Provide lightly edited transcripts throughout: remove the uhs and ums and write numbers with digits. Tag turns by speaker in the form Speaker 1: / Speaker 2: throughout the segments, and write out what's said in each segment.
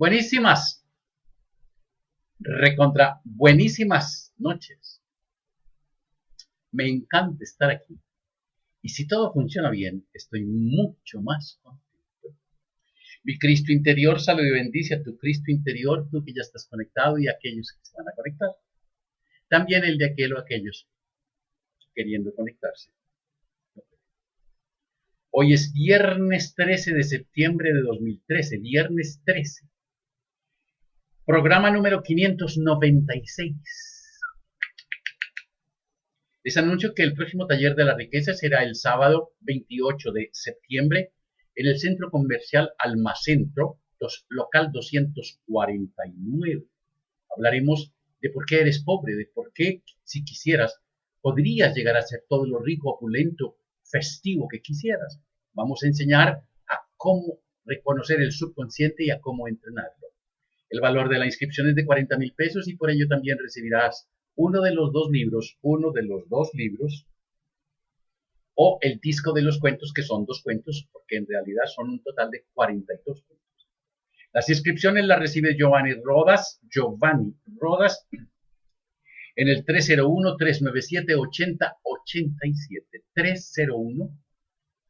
Speaker 1: Buenísimas, recontra buenísimas noches. Me encanta estar aquí. Y si todo funciona bien, estoy mucho más contento. Mi Cristo interior, salud y bendice a tu Cristo interior, tú que ya estás conectado y a aquellos que se van a conectar. También el de aquel o aquellos queriendo conectarse. Hoy es viernes 13 de septiembre de 2013, viernes 13. Programa número 596. Les anuncio que el próximo taller de la riqueza será el sábado 28 de septiembre en el centro comercial Almacentro, local 249. Hablaremos de por qué eres pobre, de por qué, si quisieras, podrías llegar a ser todo lo rico, opulento, festivo que quisieras. Vamos a enseñar a cómo reconocer el subconsciente y a cómo entrenarlo. El valor de la inscripción es de 40,000 pesos y por ello también recibirás uno de los dos libros o el disco de los cuentos, que son 2 cuentos, porque en realidad son un total de 42 cuentos. Las inscripciones las recibe Giovanni Rodas, en el 301-397-8087.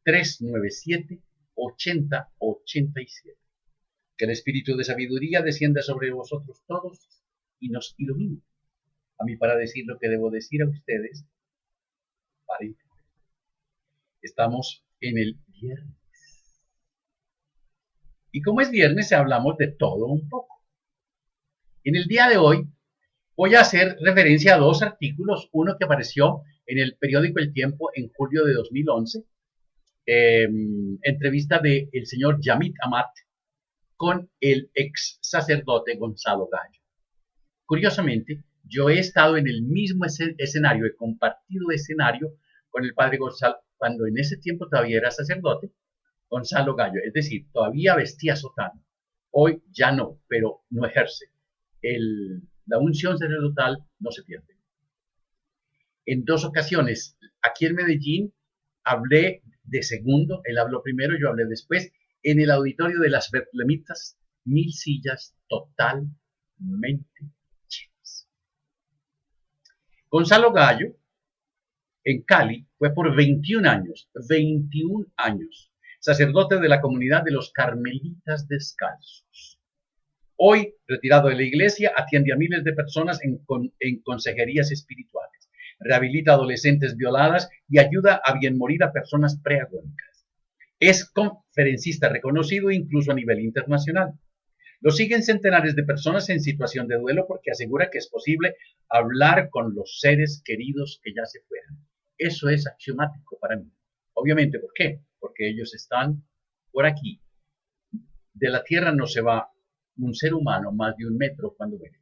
Speaker 1: 301-397-8087. Que el espíritu de sabiduría descienda sobre vosotros todos y nos ilumine. A mí para decir lo que debo decir a ustedes, para entender. Estamos en el viernes. Y como es viernes, hablamos de todo un poco. En el día de hoy voy a hacer referencia a 2 artículos. Uno que apareció en el periódico El Tiempo en julio de 2011. Entrevista del señor Yamit Amat con el ex sacerdote Gonzalo Gallo. Curiosamente, yo he estado en el mismo escenario, he compartido escenario con el padre Gonzalo, cuando en ese tiempo todavía era sacerdote, Gonzalo Gallo, es decir, todavía vestía sotana. Hoy ya no, pero no ejerce. La unción sacerdotal no se pierde. En 2 ocasiones, aquí en Medellín, hablé de segundo, él habló primero, yo hablé después, en el auditorio de las Betlemitas, 1000 sillas totalmente llenas. Gonzalo Gallo, en Cali, fue por 21 años, sacerdote de la comunidad de los Carmelitas Descalzos. Hoy, retirado de la iglesia, atiende a miles de personas en consejerías espirituales, rehabilita adolescentes violadas y ayuda a bien morir a personas preagónicas. Es conferencista reconocido incluso a nivel internacional. Lo siguen centenares de personas en situación de duelo porque asegura que es posible hablar con los seres queridos que ya se fueron. Eso es axiomático para mí. Obviamente, ¿por qué? Porque ellos están por aquí. De la tierra no se va un ser humano más de 1 metro cuando muere.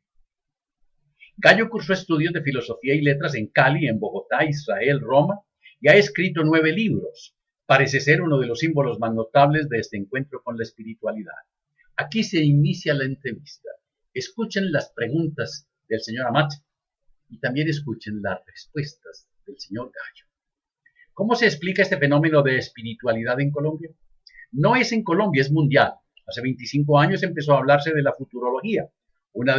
Speaker 1: Gallo cursó estudios de filosofía y letras en Cali, en Bogotá, Israel, Roma, y ha escrito 9 libros. Parece ser uno de los símbolos más notables de este encuentro con la espiritualidad. Aquí se inicia la entrevista. Escuchen las preguntas del señor Amat y también escuchen las respuestas del señor Gallo. ¿Cómo se explica este fenómeno de espiritualidad en Colombia? No es en Colombia, es mundial. Hace 25 años empezó a hablarse de la futurología. Uno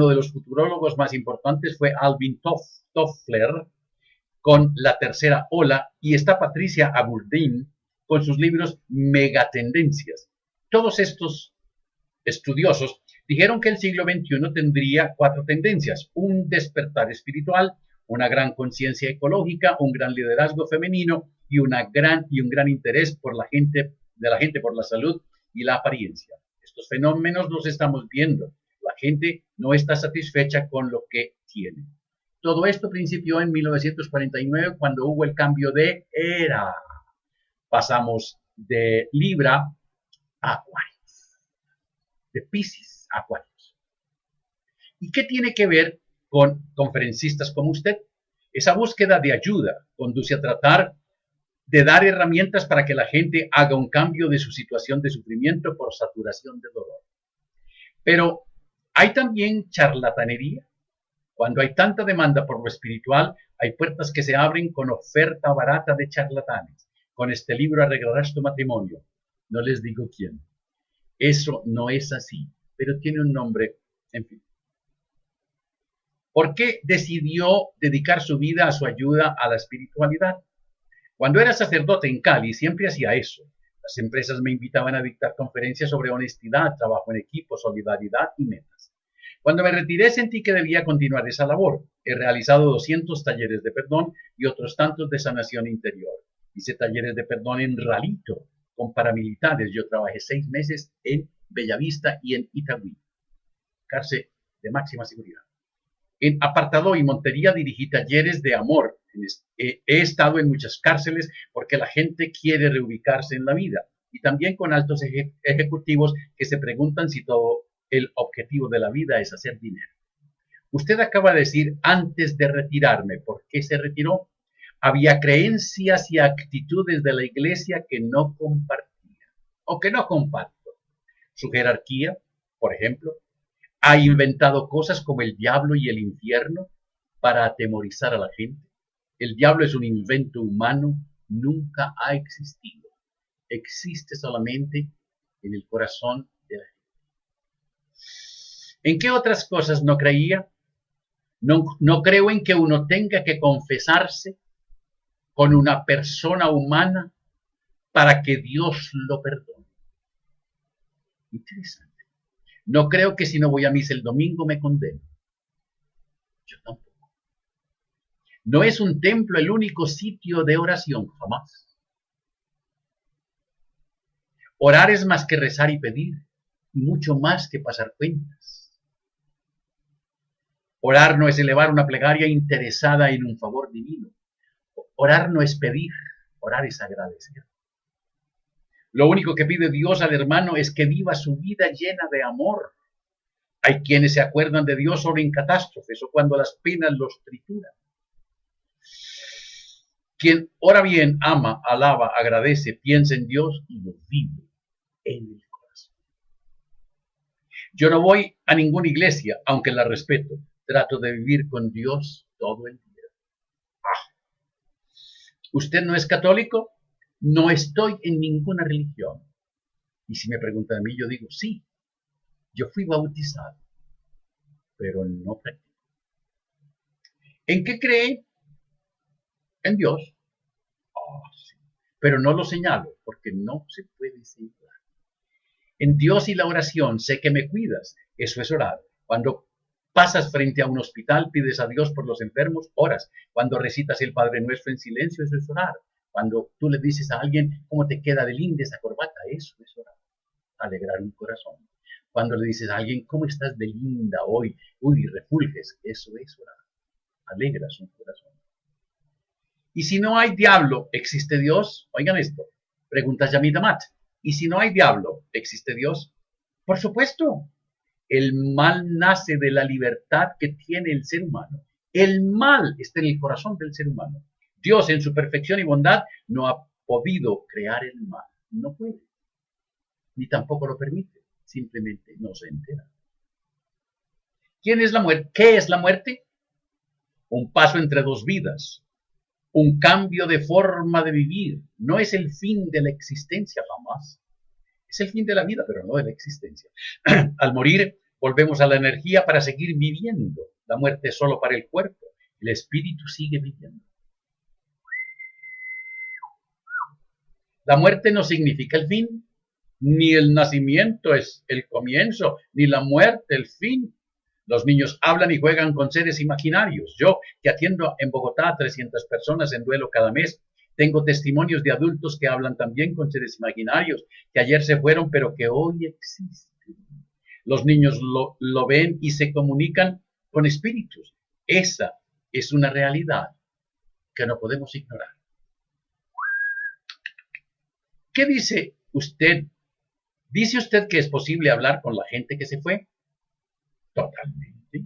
Speaker 1: de los futurólogos más importantes fue Alvin Toffler, con la tercera ola, y está Patricia Aburdin con sus libros Megatendencias. Todos estos estudiosos dijeron que el siglo XXI tendría 4 tendencias: un despertar espiritual, una gran conciencia ecológica, un gran liderazgo femenino y un gran interés por la gente por la salud y la apariencia. Estos fenómenos los estamos viendo. La gente no está satisfecha con lo que tiene. Todo esto principió en 1949 cuando hubo el cambio de era. Pasamos de Libra a Acuarios, de Piscis a Acuarios. ¿Y qué tiene que ver con conferencistas como usted? Esa búsqueda de ayuda conduce a tratar de dar herramientas para que la gente haga un cambio de su situación de sufrimiento por saturación de dolor. Pero hay también charlatanería. Cuando hay tanta demanda por lo espiritual, hay puertas que se abren con oferta barata de charlatanes. Con este libro arreglarás tu matrimonio. No les digo quién. Eso no es así. pero tiene un nombre, en fin. ¿Por qué decidió dedicar su vida a su ayuda a la espiritualidad? Cuando era sacerdote en Cali, siempre hacía eso. Las empresas me invitaban a dictar conferencias sobre honestidad, trabajo en equipo, solidaridad y metas. Cuando me retiré sentí que debía continuar esa labor. He realizado 200 talleres de perdón y otros tantos de sanación interior. Hice talleres de perdón en Ralito con paramilitares. Yo trabajé 6 meses en Bellavista y en Itagüí, cárcel de máxima seguridad. En Apartadó y Montería dirigí talleres de amor. He estado en muchas cárceles porque la gente quiere reubicarse en la vida y también con altos ejecutivos que se preguntan si todo el objetivo de la vida es hacer dinero. Usted acaba de decir antes de retirarme, ¿por qué se retiró? Había creencias y actitudes de la iglesia que no compartía o que no comparto. Su jerarquía, por ejemplo, ha inventado cosas como el diablo y el infierno para atemorizar a la gente. El diablo es un invento humano, nunca ha existido. Existe solamente en el corazón de la gente. ¿En qué otras cosas no creía? No creo en que uno tenga que confesarse con una persona humana para que Dios lo perdone. Interesante. No creo que si no voy a misa el domingo me condeno. Yo tampoco. No es un templo el único sitio de oración, jamás. Orar es más que rezar y pedir, y mucho más que pasar cuentas. Orar no es elevar una plegaria interesada en un favor divino. Orar no es pedir, orar es agradecer. Lo único que pide Dios al hermano es que viva su vida llena de amor. Hay quienes se acuerdan de Dios solo en catástrofes o cuando las penas los trituran. Quien ora bien, ama, alaba, agradece, piensa en Dios y lo vive en el corazón. Yo no voy a ninguna iglesia, aunque la respeto. Trato de vivir con Dios todo el día. ¿Usted no es católico? No estoy en ninguna religión. Y si me preguntan a mí, yo digo, sí, yo fui bautizado, pero no practico. ¿En qué cree? En Dios. Oh, sí. Pero no lo señalo, porque no se puede señalar. En Dios y la oración sé que me cuidas. Eso es orar. Cuando pasas frente a un hospital, pides a Dios por los enfermos, oras. Cuando recitas el Padre Nuestro en silencio, eso es orar. Cuando tú le dices a alguien cómo te queda de linda esa corbata, eso es orar. Alegrar un corazón. Cuando le dices a alguien cómo estás de linda hoy, uy, refulges, eso es orar. Alegras un corazón. Y si no hay diablo, ¿existe Dios? Oigan esto. Pregunta Yamita Mat. ¿Y si no hay diablo, existe Dios? Por supuesto. El mal nace de la libertad que tiene el ser humano. El mal está en el corazón del ser humano. Dios, en su perfección y bondad, no ha podido crear el mal. No puede. Ni tampoco lo permite. Simplemente no se entera. ¿Quién es la muerte? ¿Qué es la muerte? Un paso entre dos vidas. Un cambio de forma de vivir. No es el fin de la existencia, jamás. Es el fin de la vida, pero no de la existencia. Al morir, volvemos a la energía para seguir viviendo. La muerte es solo para el cuerpo. El espíritu sigue viviendo. La muerte no significa el fin, ni el nacimiento es el comienzo, ni la muerte el fin. Los niños hablan y juegan con seres imaginarios. Yo, que atiendo en Bogotá a 300 personas en duelo cada mes, tengo testimonios de adultos que hablan también con seres imaginarios, que ayer se fueron, pero que hoy existen. Los niños lo ven y se comunican con espíritus. Esa es una realidad que no podemos ignorar. ¿Qué dice usted? ¿Dice usted que es posible hablar con la gente que se fue? Totalmente.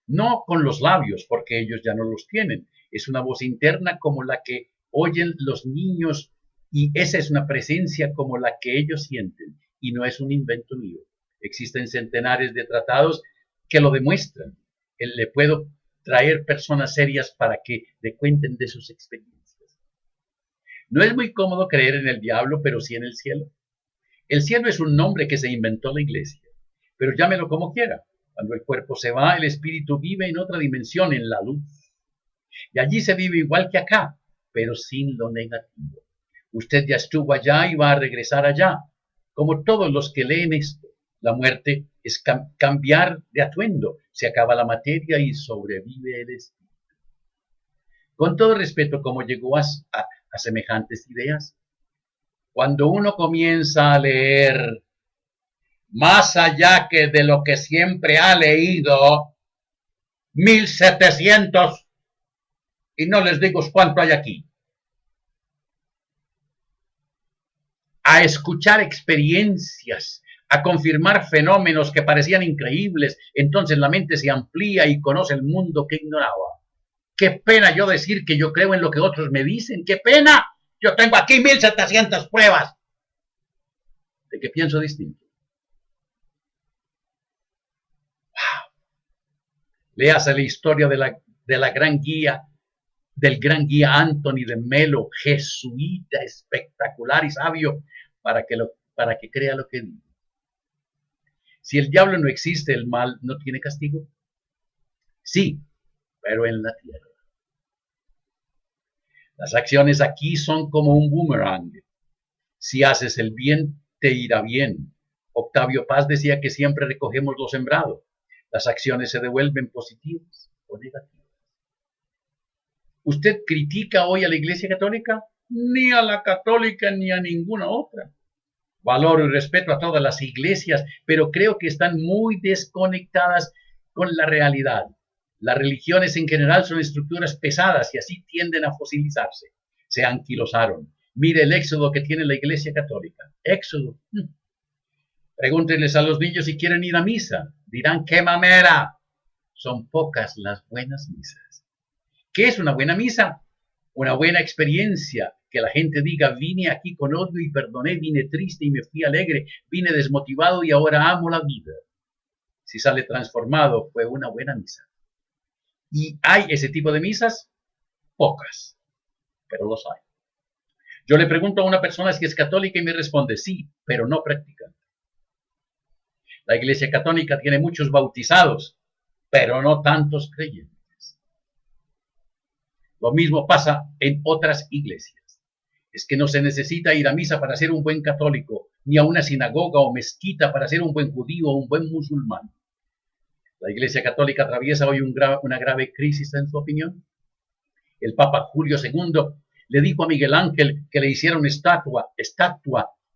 Speaker 1: No con los labios, porque ellos ya no los tienen. Es una voz interna como la que oyen los niños y esa es una presencia como la que ellos sienten y no es un invento mío. Existen centenares de tratados que lo demuestran. Le puedo traer personas serias para que le cuenten de sus experiencias. No es muy cómodo creer en el diablo, pero sí en el cielo. El cielo es un nombre que se inventó la iglesia. pero llámelo como quiera. Cuando el cuerpo se va, el espíritu vive en otra dimensión, en la luz. Y allí se vive igual que acá, pero sin lo negativo. Usted ya estuvo allá y va a regresar allá. Como todos los que leen esto, la muerte es cambiar de atuendo. Se acaba la materia y sobrevive el espíritu. Con todo respeto, ¿cómo llegó a semejantes ideas? Cuando uno comienza a leer más allá que de lo que siempre ha leído, 1700, y no les digo cuánto hay aquí, a escuchar experiencias, a confirmar fenómenos que parecían increíbles, entonces la mente se amplía y conoce el mundo que ignoraba. Qué pena yo decir que yo creo en lo que otros me dicen, qué pena. Yo tengo aquí 1700 pruebas de que pienso distinto. Wow. Léase la historia de la gran guía, del gran guía Anthony de Melo, jesuita espectacular y sabio, para que crea lo que digo. Si el diablo no existe, el mal no tiene castigo. Sí, pero en la tierra. Las acciones aquí son como un boomerang. Si haces el bien, te irá bien. Octavio Paz decía que siempre recogemos lo sembrado. Las acciones se devuelven positivas o negativas. ¿Usted critica hoy a la Iglesia Católica? Ni a la católica ni a ninguna otra. Valoro y respeto a todas las iglesias, pero creo que están muy desconectadas con la realidad. Las religiones en general son estructuras pesadas y así tienden a fosilizarse. Se anquilosaron. Mire el éxodo que tiene la Iglesia Católica. Éxodo. Pregúntenles a los niños si quieren ir a misa. Dirán, ¡qué mamera! Son pocas las buenas misas. ¿Qué es una buena misa? Una buena experiencia. Que la gente diga, vine aquí con odio y perdoné, vine triste y me fui alegre, vine desmotivado y ahora amo la vida. Si sale transformado, fue una buena misa. ¿Y hay ese tipo de misas? Pocas, pero los hay. Yo le pregunto a una persona si es católica y me responde, sí, pero no practicante. La Iglesia Católica tiene muchos bautizados, pero no tantos creyentes. Lo mismo pasa en otras iglesias. Es que no se necesita ir a misa para ser un buen católico, ni a una sinagoga o mezquita para ser un buen judío o un buen musulmán. ¿La Iglesia Católica atraviesa hoy una grave crisis, en su opinión? El Papa Julio II le dijo a Miguel Ángel que le hiciera una estatua,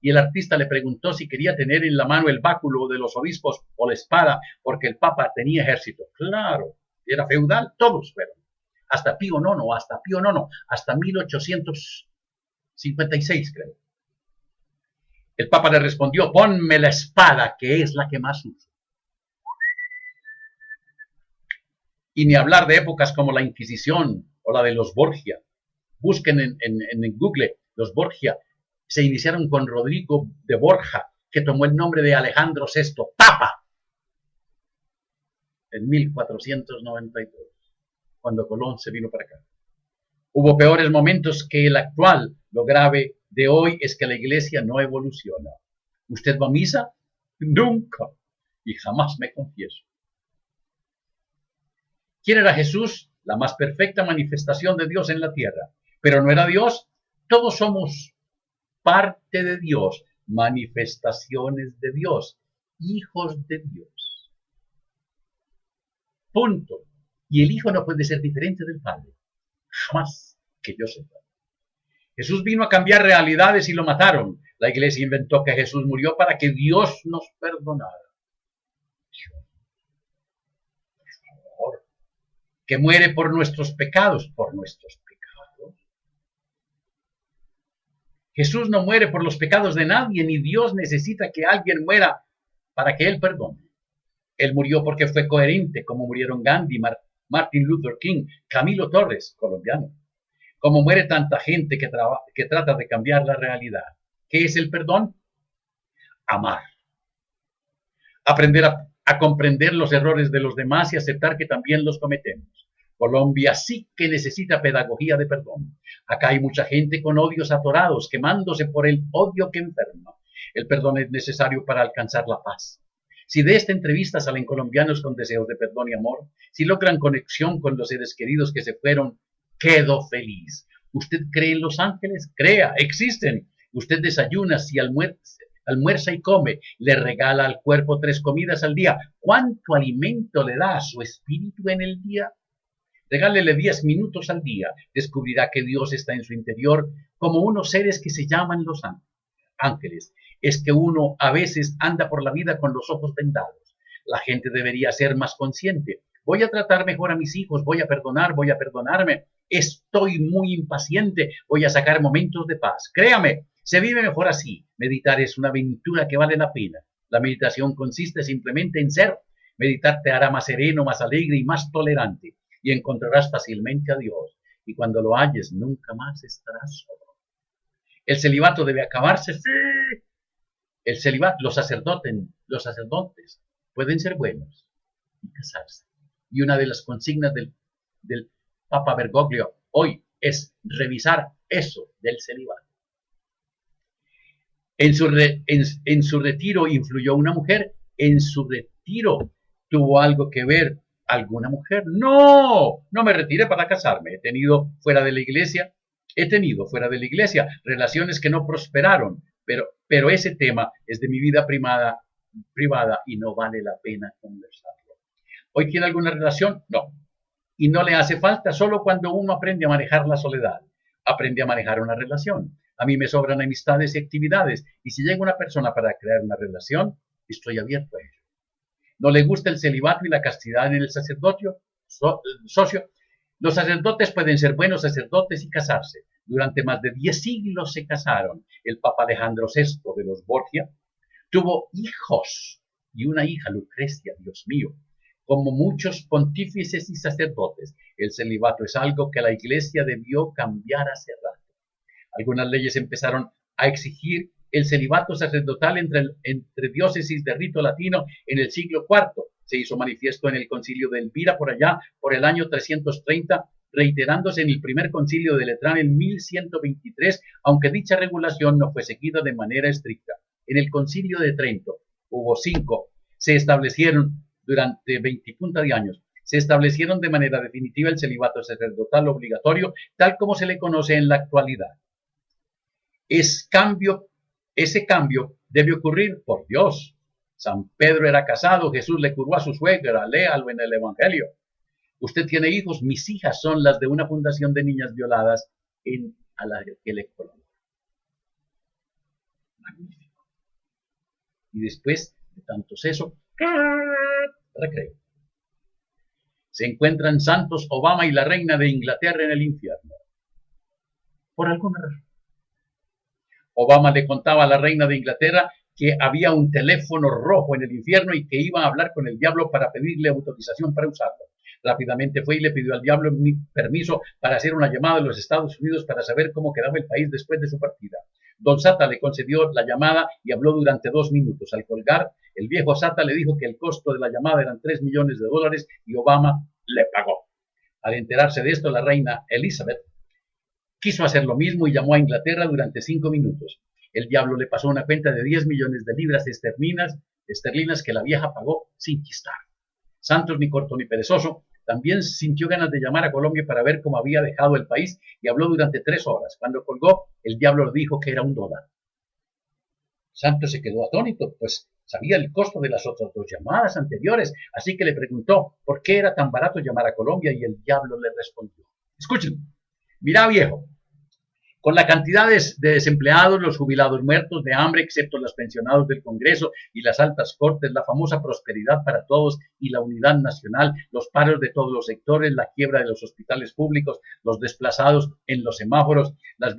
Speaker 1: y el artista le preguntó si quería tener en la mano el báculo de los obispos o la espada, porque el Papa tenía ejército. Claro, era feudal, todos fueron. Hasta Pío IX, hasta 1856, creo. El Papa le respondió, ponme la espada, que es la que más uso. Y ni hablar de épocas como la Inquisición o la de los Borgia. Busquen en Google, los Borgia se iniciaron con Rodrigo de Borja, que tomó el nombre de Alejandro VI, Papa, en 1492, cuando Colón se vino para acá. Hubo peores momentos que el actual. Lo grave de hoy es que la iglesia no evoluciona. ¿Usted va a misa? Nunca. Y jamás me confieso. ¿Quién era Jesús? La más perfecta manifestación de Dios en la tierra. Pero no era Dios. Todos somos parte de Dios, manifestaciones de Dios, hijos de Dios. Punto. Y el hijo no puede ser diferente del padre. Jamás que yo sepa. Jesús vino a cambiar realidades y lo mataron. La iglesia inventó que Jesús murió para que Dios nos perdonara. Que muere por nuestros pecados, Jesús no muere por los pecados de nadie, ni Dios necesita que alguien muera para que Él perdone. Él murió porque fue coherente, como murieron Gandhi, Martin Luther King, Camilo Torres, colombiano. Como muere tanta gente que trata de cambiar la realidad. ¿Qué es el perdón? Amar. Aprender a comprender los errores de los demás y aceptar que también los cometemos. Colombia sí que necesita pedagogía de perdón. Acá hay mucha gente con odios atorados, quemándose por el odio que enferma. El perdón es necesario para alcanzar la paz. Si de esta entrevista salen colombianos con deseos de perdón y amor, si logran conexión con los seres queridos que se fueron, quedo feliz. ¿Usted cree en los ángeles? Crea, existen. Usted desayuna, si almuerza y come, le regala al cuerpo 3 comidas al día. ¿Cuánto alimento le da a su espíritu en el día? Regálele 10 minutos al día. Descubrirá que Dios está en su interior como unos seres que se llaman los ángeles. Es que uno a veces anda por la vida con los ojos vendados. La gente debería ser más consciente. Voy a tratar mejor a mis hijos, voy a perdonar, voy a perdonarme. Estoy muy impaciente, voy a sacar momentos de paz. Créame, se vive mejor así. Meditar es una aventura que vale la pena. La meditación consiste simplemente en ser. Meditar te hará más sereno, más alegre y más tolerante. Y encontrarás fácilmente a Dios. Y cuando lo halles, nunca más estarás solo. El celibato debe acabarse. Sí. El celibato, los sacerdotes pueden ser buenos y casarse. Y una de las consignas del Papa Bergoglio hoy es revisar eso del celibato. En su retiro influyó una mujer. En su retiro tuvo algo que ver alguna mujer. No, no me retiré para casarme. He tenido fuera de la iglesia relaciones que no prosperaron, pero ese tema es de mi vida privada y no vale la pena conversarlo. ¿Hoy tiene alguna relación? No. Y no le hace falta, solo cuando uno aprende a manejar la soledad, aprende a manejar una relación. A mí me sobran amistades y actividades, y si llega una persona para crear una relación, estoy abierto a ello. ¿No le gusta el celibato y la castidad en el sacerdocio? Socio, los sacerdotes pueden ser buenos sacerdotes y casarse. Durante más de 10 siglos se casaron. El Papa Alejandro VI de los Borgia tuvo hijos y una hija, Lucrecia, Dios mío. Como muchos pontífices y sacerdotes, el celibato es algo que la Iglesia debió cambiar hace rato. Algunas leyes empezaron a exigir el celibato sacerdotal entre diócesis de rito latino en el siglo IV. Se hizo manifiesto en el concilio de Elvira por allá, por el año 330, reiterándose en el primer concilio de Letrán en 1123, aunque dicha regulación no fue seguida de manera estricta. En el concilio de Trento hubo 5, se establecieron durante 20 de años, se establecieron de manera definitiva el celibato sacerdotal obligatorio, tal como se le conoce en la actualidad. Ese cambio debe ocurrir por Dios. San Pedro era casado, Jesús le curó a su suegra, léalo en el Evangelio. Usted tiene hijos, mis hijas son las de una fundación de niñas violadas en Ecuador. Magnífico. Y después de tanto seso, recreo. Se encuentran Santos Obama y la reina de Inglaterra en el infierno. Por alguna razón. Obama le contaba a la reina de Inglaterra que había un teléfono rojo en el infierno y que iba a hablar con el diablo para pedirle autorización para usarlo. Rápidamente fue y le pidió al diablo permiso para hacer una llamada a los Estados Unidos para saber cómo quedaba el país después de su partida. Don Sata le concedió la llamada y habló durante 2 minutos. Al colgar, el viejo Sata le dijo que el costo de la llamada eran $3 millones y Obama le pagó. Al enterarse de esto, la reina Elizabeth quiso hacer lo mismo y llamó a Inglaterra durante 5 minutos. El diablo le pasó una cuenta de 10 millones de libras esterlinas que la vieja pagó sin chistar. Santos, ni corto ni perezoso, también sintió ganas de llamar a Colombia para ver cómo había dejado el país y habló durante 3 horas. Cuando colgó, el diablo le dijo que era $1. Santos se quedó atónito, pues sabía el costo de las otras 2 llamadas anteriores, así que le preguntó por qué era tan barato llamar a Colombia y el diablo le respondió: escuchen, mira viejo, con la cantidad de desempleados, los jubilados muertos de hambre, excepto los pensionados del Congreso y las altas cortes, la famosa prosperidad para todos y la unidad nacional, los paros de todos los sectores, la quiebra de los hospitales públicos, los desplazados en los semáforos, la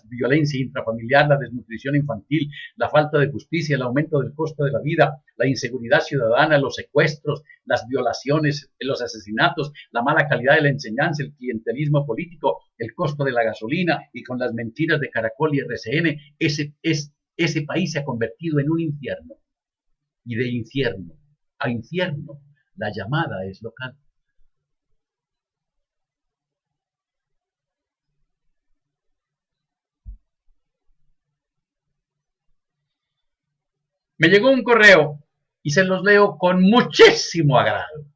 Speaker 1: violencia intrafamiliar, la desnutrición infantil, la falta de justicia, el aumento del costo de la vida, la inseguridad ciudadana, los secuestros, las violaciones, los asesinatos, la mala calidad de la enseñanza, el clientelismo político, el costo de la gasolina y con las mentiras de Caracol y RCN, ese país se ha convertido en un infierno. Y de infierno a infierno, la llamada es local. Me llegó un correo y se los leo con muchísimo agrado.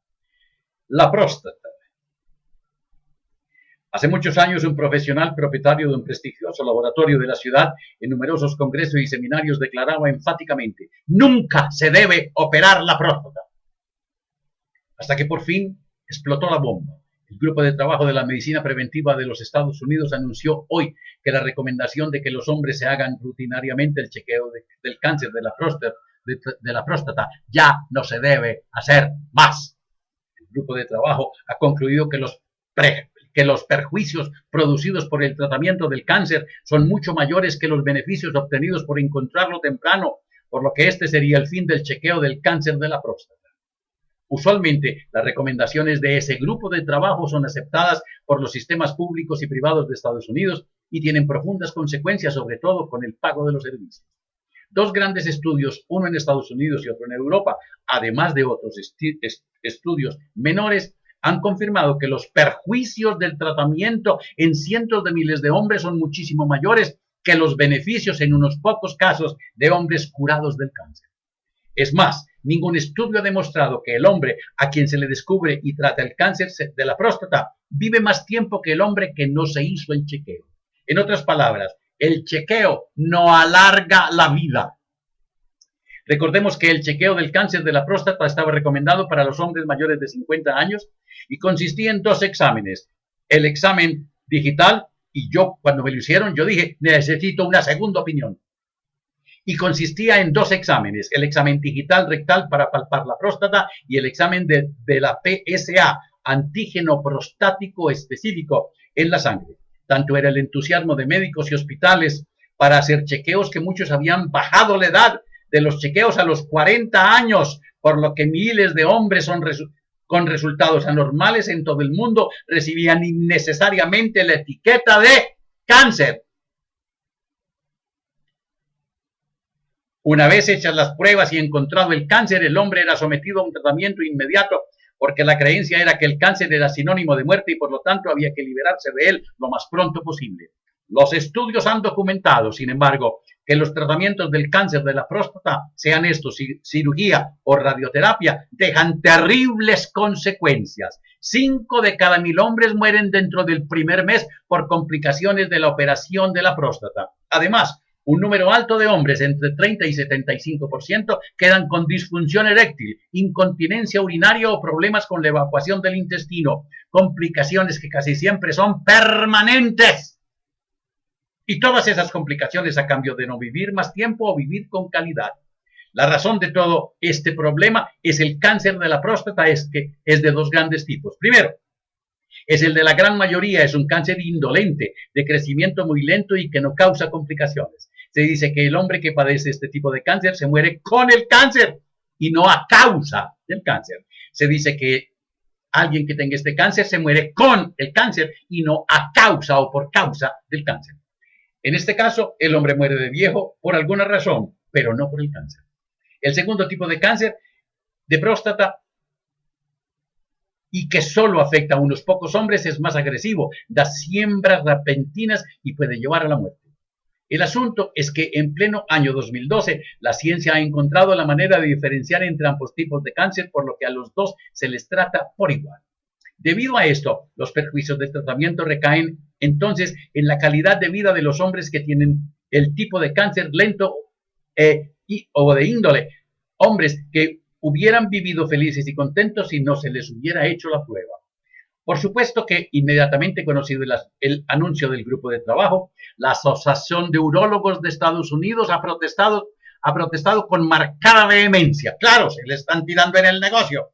Speaker 1: La próstata. Hace muchos años, un profesional propietario de un prestigioso laboratorio de la ciudad, en numerosos congresos y seminarios, declaraba enfáticamente: nunca se debe operar la próstata. Hasta que por fin explotó la bomba. El Grupo de Trabajo de la Medicina Preventiva de los Estados Unidos anunció hoy que la recomendación de que los hombres se hagan rutinariamente el chequeo del cáncer de la próstata ya no se debe hacer más. El Grupo de Trabajo ha concluido que los perjuicios producidos por el tratamiento del cáncer son mucho mayores que los beneficios obtenidos por encontrarlo temprano, por lo que este sería el fin del chequeo del cáncer de la próstata. Usualmente, las recomendaciones de ese grupo de trabajo son aceptadas por los sistemas públicos y privados de Estados Unidos y tienen profundas consecuencias, sobre todo con el pago de los servicios. Dos grandes estudios, uno en Estados Unidos y otro en Europa, además de otros estudios menores, han confirmado que los perjuicios del tratamiento en cientos de miles de hombres son muchísimo mayores que los beneficios en unos pocos casos de hombres curados del cáncer. Es más, ningún estudio ha demostrado que el hombre a quien se le descubre y trata el cáncer de la próstata vive más tiempo que el hombre que no se hizo el chequeo. En otras palabras, el chequeo no alarga la vida. Recordemos que el chequeo del cáncer de la próstata estaba recomendado para los hombres mayores de 50 años y consistía en dos exámenes. El examen digital, y yo cuando me lo hicieron, yo dije, necesito una segunda opinión. Y consistía en dos exámenes, el examen digital rectal para palpar la próstata y el examen de la PSA, antígeno prostático específico en la sangre. Tanto era el entusiasmo de médicos y hospitales para hacer chequeos que muchos habían bajado la edad de los chequeos a los 40 años, por lo que miles de hombres con resultados anormales en todo el mundo recibían innecesariamente la etiqueta de cáncer. Una vez hechas las pruebas y encontrado el cáncer, el hombre era sometido a un tratamiento inmediato porque la creencia era que el cáncer era sinónimo de muerte y por lo tanto había que liberarse de él lo más pronto posible. Los estudios han documentado, sin embargo, que los tratamientos del cáncer de la próstata, sean estos cirugía o radioterapia, dejan terribles consecuencias. 5 de cada 1000 hombres mueren dentro del primer mes por complicaciones de la operación de la próstata. Además, un número alto de hombres, entre 30 y 75%, quedan con disfunción eréctil, incontinencia urinaria o problemas con la evacuación del intestino, complicaciones que casi siempre son permanentes. Y todas esas complicaciones a cambio de no vivir más tiempo o vivir con calidad. La razón de todo este problema es el cáncer de la próstata, es de dos grandes tipos. Primero, es el de la gran mayoría, es un cáncer indolente, de crecimiento muy lento y que no causa complicaciones. Se dice que el hombre que padece este tipo de cáncer se muere con el cáncer y no a causa del cáncer. Se dice que alguien que tenga este cáncer se muere con el cáncer y no a causa o por causa del cáncer. En este caso, el hombre muere de viejo por alguna razón, pero no por el cáncer. El segundo tipo de cáncer de próstata, y que solo afecta a unos pocos hombres, es más agresivo, da siembras repentinas y puede llevar a la muerte. El asunto es que en pleno año 2012, la ciencia ha encontrado la manera de diferenciar entre ambos tipos de cáncer, por lo que a los dos se les trata por igual. Debido a esto, los perjuicios del tratamiento recaen entonces en la calidad de vida de los hombres que tienen el tipo de cáncer lento o de índole, hombres que hubieran vivido felices y contentos si no se les hubiera hecho la prueba. Por supuesto que inmediatamente conocido el anuncio del grupo de trabajo, la Asociación de Urólogos de Estados Unidos ha protestado con marcada vehemencia. Claro, se le están tirando en el negocio.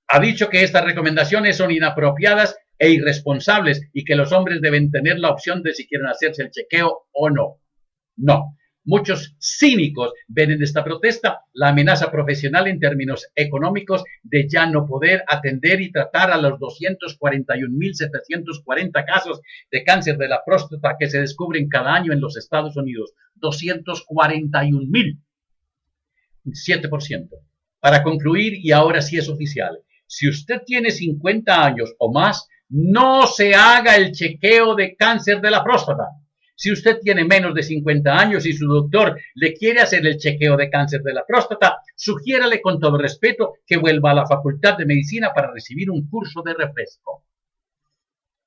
Speaker 1: Ha dicho que estas recomendaciones son inapropiadas e irresponsables y que los hombres deben tener la opción de si quieren hacerse el chequeo o no. No. Muchos cínicos ven en esta protesta la amenaza profesional en términos económicos de ya no poder atender y tratar a los 241.740 casos de cáncer de la próstata que se descubren cada año en los Estados Unidos. 241.000. 7%. Para concluir, y ahora sí es oficial, si usted tiene 50 años o más, no se haga el chequeo de cáncer de la próstata. Si usted tiene menos de 50 años y su doctor le quiere hacer el chequeo de cáncer de la próstata, sugiérale con todo respeto que vuelva a la Facultad de Medicina para recibir un curso de refresco.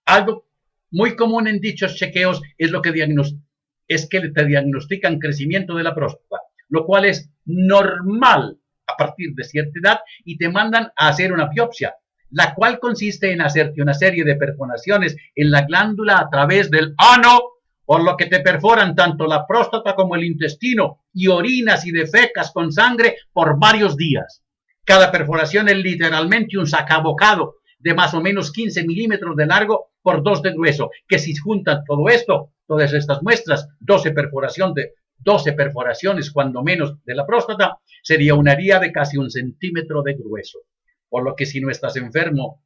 Speaker 1: Algo muy común en dichos chequeos es lo que te diagnostican crecimiento de la próstata, lo cual es normal a partir de cierta edad y te mandan a hacer una biopsia, la cual consiste en hacerte una serie de perforaciones en la glándula a través del ano, por lo que te perforan tanto la próstata como el intestino y orinas y defecas con sangre por varios días. Cada perforación es literalmente un sacabocado de más o menos 15 milímetros de largo por 2 de grueso, que si juntan todo esto, todas estas muestras, 12 perforaciones cuando menos de la próstata, sería una herida de casi 1 centímetro de grueso. Por lo que si no estás enfermo,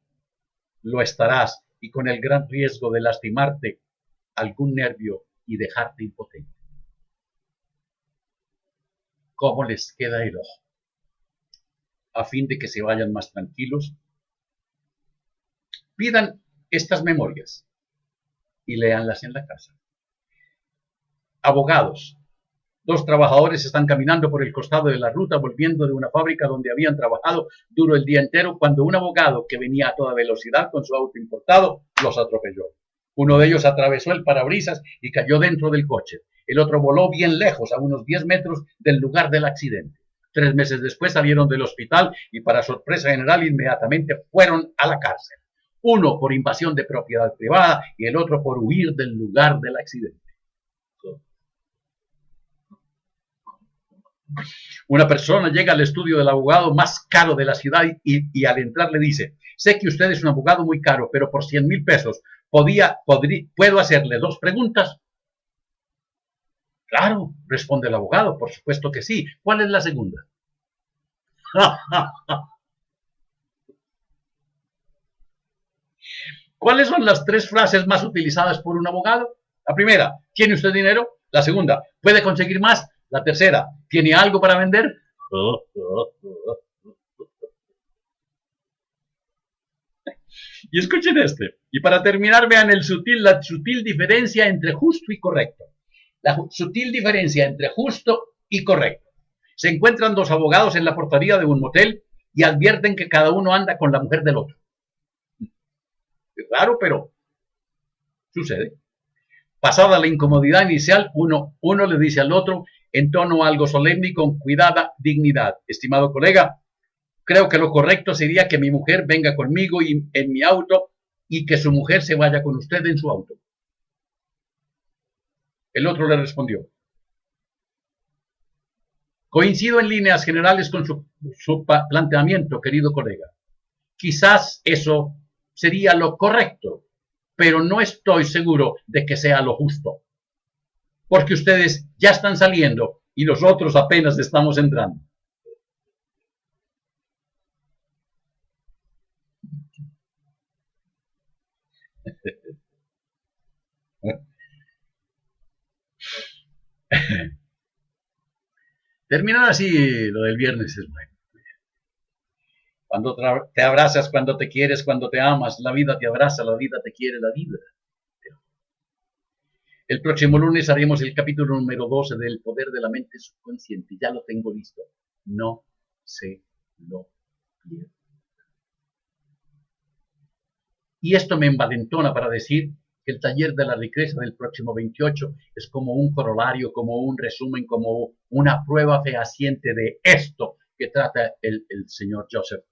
Speaker 1: lo estarás, y con el gran riesgo de lastimarte algún nervio y dejarte impotente. ¿Cómo les queda el ojo? A fin de que se vayan más tranquilos, pidan estas memorias y léanlas en la casa. Abogados. 2 trabajadores están caminando por el costado de la ruta volviendo de una fábrica donde habían trabajado duro el día entero cuando un abogado que venía a toda velocidad con su auto importado los atropelló. Uno de ellos atravesó el parabrisas y cayó dentro del coche. El otro voló bien lejos, a unos 10 metros del lugar del accidente. 3 meses después salieron del hospital y para sorpresa general inmediatamente fueron a la cárcel. Uno por invasión de propiedad privada y el otro por huir del lugar del accidente. Una persona llega al estudio del abogado más caro de la ciudad y al entrar le dice: sé que usted es un abogado muy caro, pero por 100,000 pesos, ¿puedo hacerle 2 preguntas? Claro, responde el abogado, por supuesto que sí. ¿Cuál es la segunda? ¿Cuáles son las 3 frases más utilizadas por un abogado? La primera, ¿tiene usted dinero? La segunda, ¿puede conseguir más? La tercera, ¿tiene algo para vender? Y escuchen este. Y para terminar, vean la sutil diferencia entre justo y correcto. La sutil diferencia entre justo y correcto. Se encuentran 2 abogados en la portería de un motel y advierten que cada uno anda con la mujer del otro. Es raro, pero sucede. Pasada la incomodidad inicial, uno le dice al otro en tono algo solemne y con cuidada dignidad: estimado colega, creo que lo correcto sería que mi mujer venga conmigo en mi auto y que su mujer se vaya con usted en su auto. El otro le respondió: coincido en líneas generales con su planteamiento, querido colega. Quizás eso sería lo correcto, pero no estoy seguro de que sea lo justo, porque ustedes ya están saliendo y nosotros apenas estamos entrando. Terminar así lo del viernes es bueno. Cuando te abrazas, cuando te quieres, cuando te amas, la vida te abraza, la vida te quiere, la vida. El próximo lunes haremos el capítulo número 12 del poder de la mente subconsciente. Ya lo tengo listo. No se lo pierda. Y esto me envalentona para decir que el taller de la riqueza del próximo 28 es como un corolario, como un resumen, como una prueba fehaciente de esto que trata el señor Joseph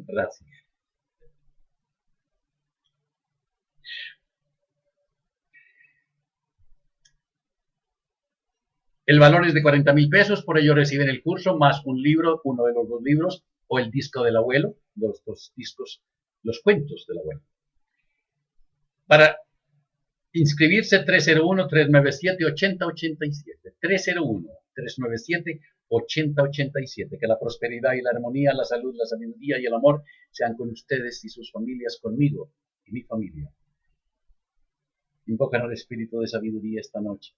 Speaker 1: Ratzinger. El valor es de 40,000 pesos, por ello reciben el curso más un libro, uno de los 2 libros, o el disco del abuelo, los 2 discos, los cuentos del abuelo. Para inscribirse, 301-397-8087. 301-397-8087. Que la prosperidad y la armonía, la salud, la sabiduría y el amor sean con ustedes y sus familias, conmigo y mi familia. Invocan al espíritu de sabiduría esta noche.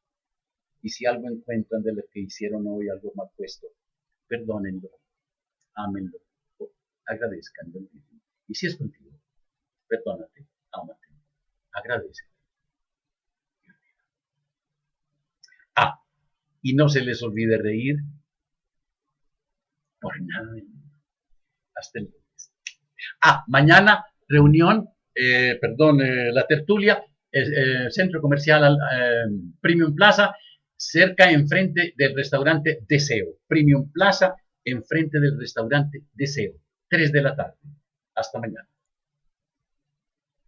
Speaker 1: Y si algo encuentran de lo que hicieron hoy, algo mal puesto, perdónenlo, ámenlo, agradezcanlo. Y si es contigo, perdónate, ámate, agradece. Ah, y no se les olvide reír por nada del mundo. Hasta el lunes. Ah, mañana reunión, la tertulia, Centro Comercial Premium Plaza, cerca enfrente del restaurante Deseo. Premium Plaza, enfrente del restaurante Deseo. 3 de la tarde. Hasta mañana.